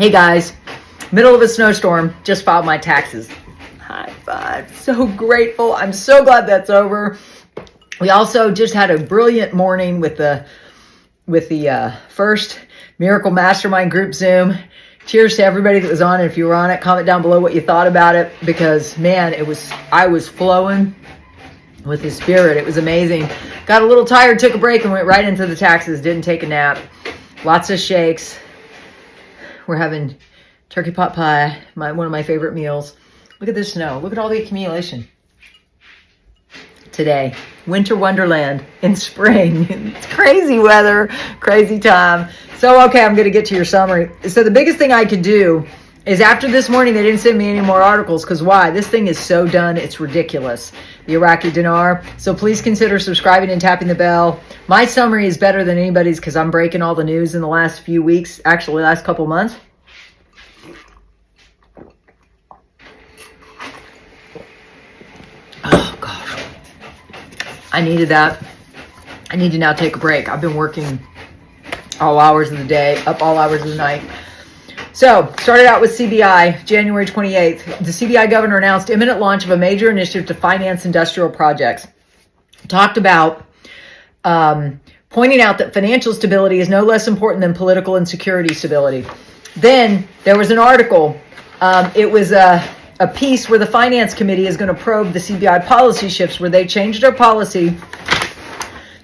Hey guys, middle of a snowstorm, just filed my taxes. High five, so grateful. I'm so glad that's over. We also just had a brilliant morning with the first Miracle Mastermind group Zoom. Cheers to everybody that was on it. If you were on it, comment down below what you thought about it, because man, I was flowing with the spirit. It was amazing. Got a little tired, took a break, and went right into the taxes. Didn't take a nap. Lots of shakes. We're having turkey pot pie, one of my favorite meals. Look at this snow. Look at all the accumulation. Today, winter wonderland in spring. It's crazy weather, crazy time. So, okay, I'm going to get to your summary. So the biggest thing I could do is after this morning, they didn't send me any more articles. Because why? This thing is so done, it's ridiculous. The Iraqi Dinar. So please consider subscribing and tapping the bell. My summary is better than anybody's because I'm breaking all the news in the last few weeks, actually last couple months. Oh, gosh. I needed that. I need to now take a break. I've been working all hours of the day, up all hours of the night. So, started out with CBI, January 28th. The CBI governor announced imminent launch of a major initiative to finance industrial projects. Talked about pointing out that financial stability is no less important than political and security stability. Then, there was an article. It was a piece where the Finance Committee is going to probe the CBI policy shifts, where they changed their policy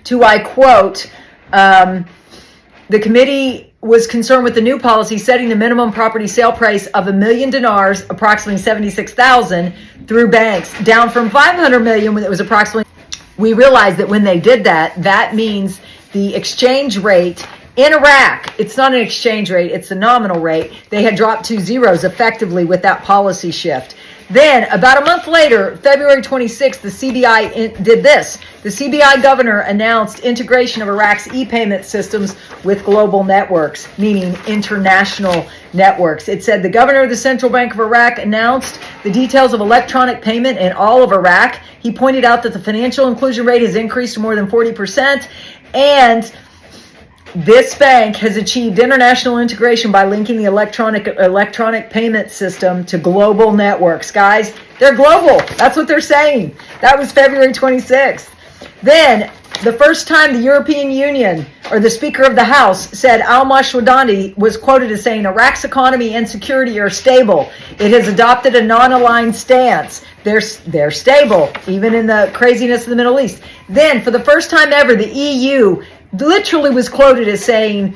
to, I quote, the committee was concerned with the new policy setting the minimum property sale price of $1 million dinars, approximately $76,000, through banks, down from $500 million when it was approximately. We realized that when they did that, that means the exchange rate in Iraq, it's not an exchange rate, it's the nominal rate. They had dropped to zeros effectively with that policy shift. Then, about a month later, February 26th, the CBI did this. The CBI governor announced integration of Iraq's e-payment systems with global networks, meaning international networks. It said the governor of the Central Bank of Iraq announced the details of electronic payment in all of Iraq. He pointed out that the financial inclusion rate has increased to more than 40%, and this bank has achieved international integration by linking the electronic payment system to global networks. Guys, they're global. That's what they're saying. That was February 26th. Then, the first time the European Union, or the Speaker of the House, said al-Mashwadani was quoted as saying, Iraq's economy and security are stable. It has adopted a non-aligned stance. They're stable, even in the craziness of the Middle East. Then, for the first time ever, the EU literally was quoted as saying,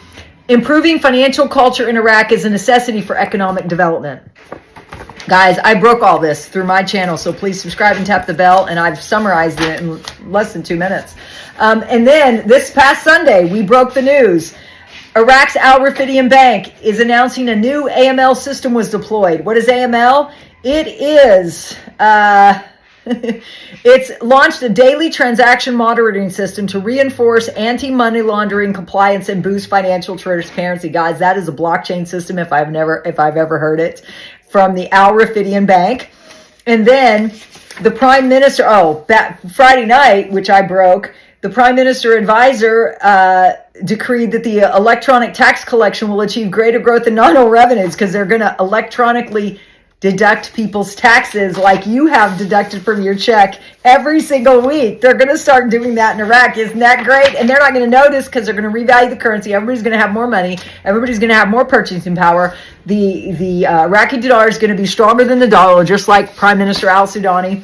improving financial culture in Iraq is a necessity for economic development. Guys, I broke all this through my channel, so please subscribe and tap the bell, and I've summarized it in less than 2 minutes. And then this past Sunday, we broke the news. Iraq's Al Rafidian Bank is announcing a new AML system was deployed. What is AML? It is it's launched a daily transaction monitoring system to reinforce anti-money laundering compliance and boost financial transparency. Guys, that is a blockchain system if I've ever heard it, from the Al Rafidian Bank. And then the Prime Minister, Friday night, which I broke, the Prime Minister advisor decreed that the electronic tax collection will achieve greater growth in nominal revenues because they're going to electronically deduct people's taxes like you have deducted from your check every single week. They're going to start doing that in Iraq. Isn't that great? And they're not going to notice because they're going to revalue the currency. Everybody's going to have more money. Everybody's going to have more purchasing power. The Iraqi dinar is going to be stronger than the dollar, just like Prime Minister al-Sudani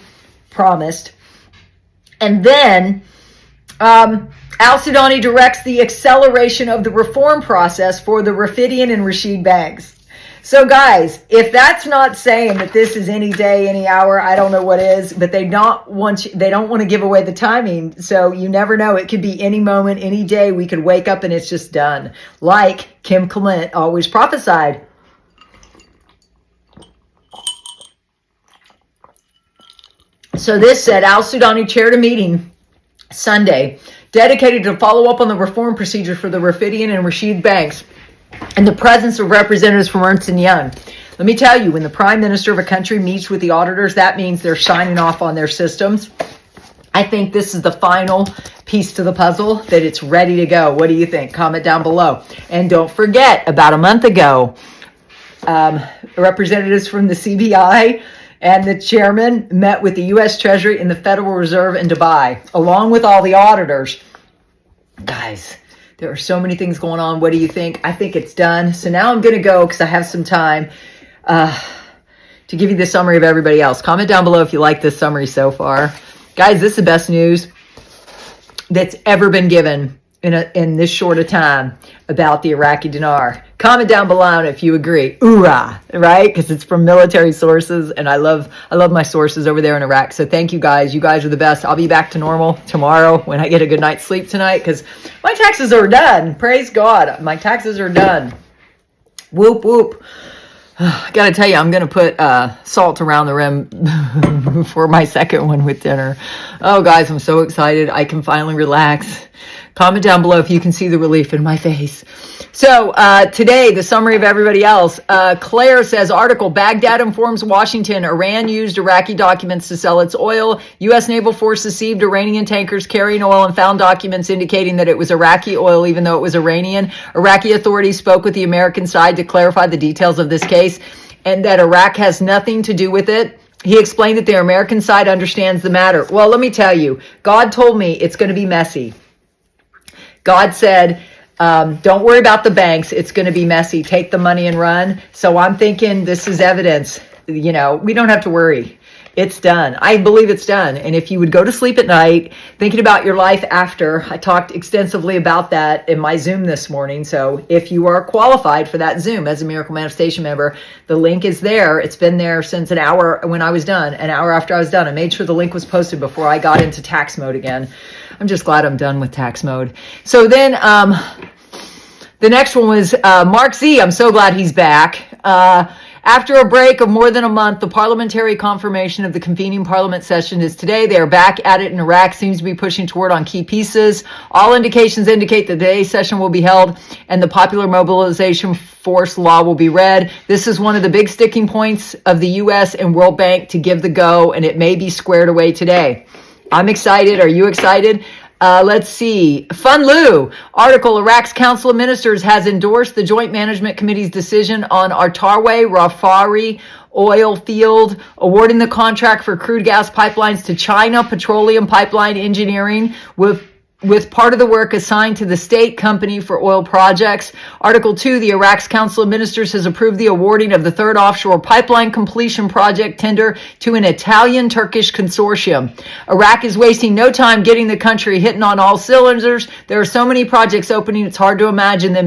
promised. And then al-Sudani directs the acceleration of the reform process for the Rafidian and Rashid banks. So guys, if that's not saying that this is any day, any hour, I don't know what is, but they don't want to give away the timing. So you never know. It could be any moment, any day. We could wake up and it's just done. Like Kim Clement always prophesied. So this said, al-Sudani chaired a meeting Sunday dedicated to follow up on the reform procedure for the Rafidian and Rashid banks, in the presence of representatives from Ernst & Young. Let me tell you, when the prime minister of a country meets with the auditors, that means they're signing off on their systems. I think this is the final piece to the puzzle, that it's ready to go. What do you think? Comment down below. And don't forget, about a month ago, Representatives from the CBI and the chairman met with the U.S. Treasury and the Federal Reserve in Dubai, along with all the auditors. Guys, there are so many things going on. What do you think? I think it's done. So now I'm going to go, because I have some time, to give you the summary of everybody else. Comment down below if you like this summary so far. Guys, this is the best news that's ever been given in this short a time about the Iraqi dinar. Comment down below if you agree. Hoorah, right? Because it's from military sources, and I love my sources over there in Iraq. So thank you guys. You guys are the best. I'll be back to normal tomorrow when I get a good night's sleep tonight, because my taxes are done. Praise God. My taxes are done. Whoop, whoop. I gotta tell you, I'm gonna put salt around the rim for my second one with dinner. Oh, guys, I'm so excited. I can finally relax. Comment down below if you can see the relief in my face. So today, the summary of everybody else. Claire says, article, Baghdad informs Washington Iran used Iraqi documents to sell its oil. U.S. naval forces seized Iranian tankers carrying oil and found documents indicating that it was Iraqi oil, even though it was Iranian. Iraqi authorities spoke with the American side to clarify the details of this case and that Iraq has nothing to do with it. He explained that the American side understands the matter. Well, let me tell you, God told me it's going to be messy. God said, don't worry about the banks. It's going to be messy. Take the money and run. So I'm thinking this is evidence. You know, we don't have to worry. It's done. I believe it's done. And if you would go to sleep at night thinking about your life after, I talked extensively about that in my Zoom this morning. So if you are qualified for that Zoom as a Miracle Manifestation member, the link is there. It's been there since an hour when I was done, an hour after I was done. I made sure the link was posted before I got into tax mode again. I'm just glad I'm done with tax mode. So then the next one was Mark Z. I'm so glad he's back. After a break of more than a month, the parliamentary confirmation of the convening parliament session is today. They are back at it in Iraq, seems to be pushing toward on key pieces. All indications indicate that today's session will be held and the popular mobilization force law will be read. This is one of the big sticking points of the U.S. and World Bank to give the go, and it may be squared away today. I'm excited. Are you excited? Let's see. Fun Lou article, Iraq's Council of Ministers has endorsed the Joint Management Committee's decision on Artarwe Rafari oil field, awarding the contract for crude gas pipelines to China Petroleum Pipeline Engineering with part of the work assigned to the state company for oil projects. Article 2, the Iraq's Council of Ministers has approved the awarding of the third offshore pipeline completion project tender to an Italian-Turkish consortium. Iraq is wasting no time getting the country hitting on all cylinders. There are so many projects opening, it's hard to imagine them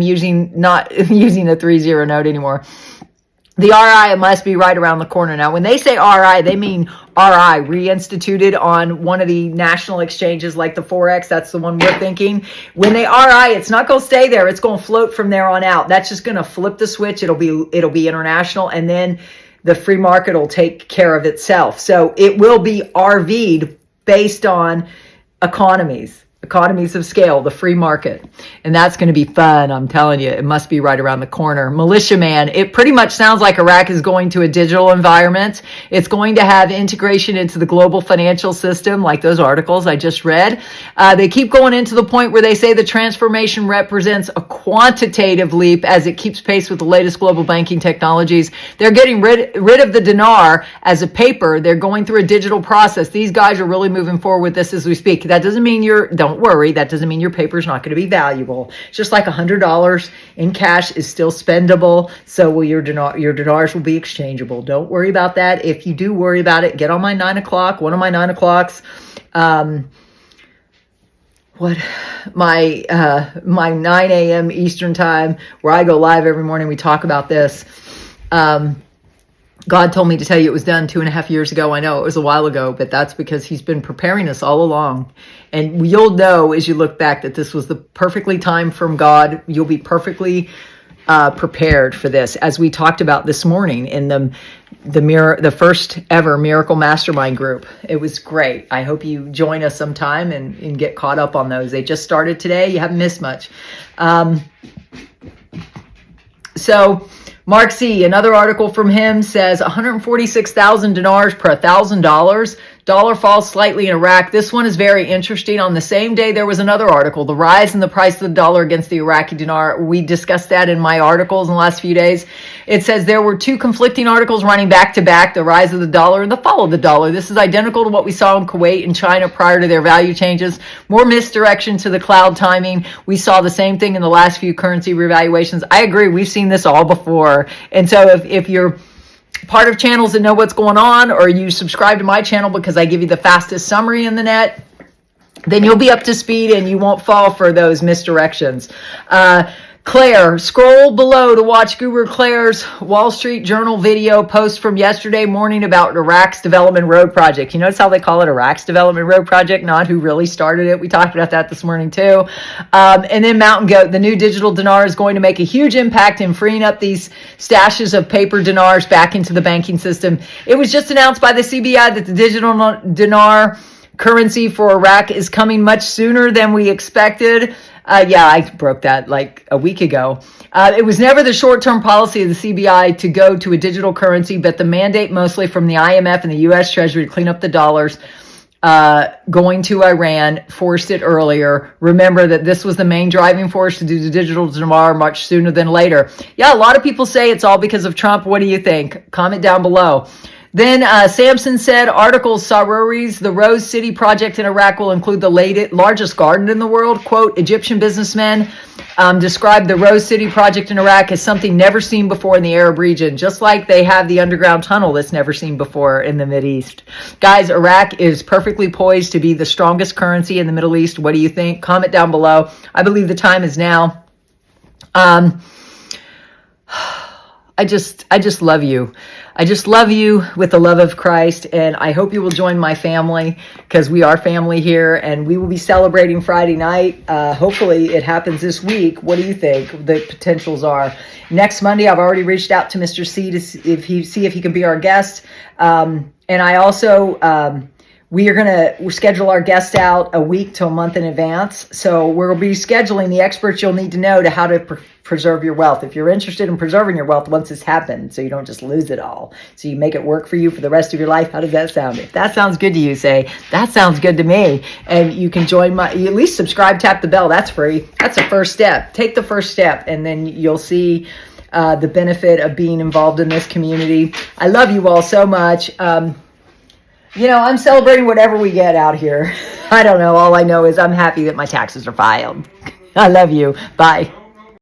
not using a 3-0 note anymore. The RI must be right around the corner. Now, when they say RI, they mean RI, reinstituted on one of the national exchanges like the Forex. That's the one we're thinking. When they RI, it's not going to stay there. It's going to float from there on out. That's just going to flip the switch. It'll be international, and then the free market will take care of itself. So it will be RV'd based on economies of scale, the free market. And that's going to be fun. I'm telling you, it must be right around the corner. Militia man, it pretty much sounds like Iraq is going to a digital environment. It's going to have integration into the global financial system, like those articles I just read. They keep going into the point where they say the transformation represents a quantitative leap as it keeps pace with the latest global banking technologies. They're getting rid of the dinar as a paper. They're going through a digital process. These guys are really moving forward with this as we speak. That doesn't mean don't worry, that doesn't mean your paper is not going to be valuable. It's just like $100 in cash is still spendable, so will your dinars will be exchangeable. Don't worry about that. If you do worry about it, get on my 9 o'clock, one of my 9 o'clocks. My 9 a.m. Eastern time, where I go live every morning. We talk about this. God told me to tell you it was done 2.5 years ago. I know it was a while ago, but that's because he's been preparing us all along. And you'll know as you look back that this was the perfectly timed from God. You'll be perfectly prepared for this, as we talked about this morning in the first ever Miracle Mastermind group. It was great. I hope you join us sometime and get caught up on those. They just started today. You haven't missed much. So Mark C., another article from him says 146,000 dinars per $1,000. Dollar falls slightly in Iraq. This one is very interesting. On the same day, there was another article, the rise in the price of the dollar against the Iraqi dinar. We discussed that in my articles in the last few days. It says there were two conflicting articles running back to back, the rise of the dollar and the fall of the dollar. This is identical to what we saw in Kuwait and China prior to their value changes. More misdirection to the cloud timing. We saw the same thing in the last few currency revaluations. I agree. We've seen this all before. And so if you're part of channels that know what's going on, or you subscribe to my channel because I give you the fastest summary in the net, then you'll be up to speed and you won't fall for those misdirections. Claire, scroll below to watch Guru Claire's Wall Street Journal video post from yesterday morning about Iraq's Development Road Project. You notice how they call it Iraq's Development Road Project, not who really started it. We talked about that this morning too. And then Mountain Goat, the new digital dinar is going to make a huge impact in freeing up these stashes of paper dinars back into the banking system. It was just announced by the CBI that the digital dinar currency for Iraq is coming much sooner than we expected. Yeah, I broke that like a week ago. It was never the short-term policy of the CBI to go to a digital currency, but the mandate mostly from the IMF and the U.S. Treasury to clean up the dollars going to Iran forced it earlier. Remember that this was the main driving force to do the digital dinar much sooner than later. Yeah, a lot of people say it's all because of Trump. What do you think? Comment down below. Then Samson said, articles, Sarouri's The Rose City project in Iraq will include the largest garden in the world. Quote, Egyptian businessmen described the Rose City project in Iraq as something never seen before in the Arab region, just like they have the underground tunnel that's never seen before in the Mideast. Guys, Iraq is perfectly poised to be the strongest currency in the Middle East. What do you think? Comment down below. I believe the time is now. I just love you. I just love you with the love of Christ, and I hope you will join my family, because we are family here, and we will be celebrating Friday night. Hopefully it happens this week. What do you think the potentials are? Next Monday, I've already reached out to Mr. C to see if he can be our guest. And I also, we are going to schedule our guest out a week to a month in advance. So we'll be scheduling the experts you'll need to know to how to preserve your wealth. If you're interested in preserving your wealth once it's happened, so you don't just lose it all, so you make it work for you for the rest of your life. How does that sound? If that sounds good to you, say, that sounds good to me. And you can join you at least subscribe, tap the bell. That's free. That's the first step. Take the first step, and then you'll see the benefit of being involved in this community. I love you all so much. You know, I'm celebrating whatever we get out here. I don't know. All I know is I'm happy that my taxes are filed. I love you. Bye.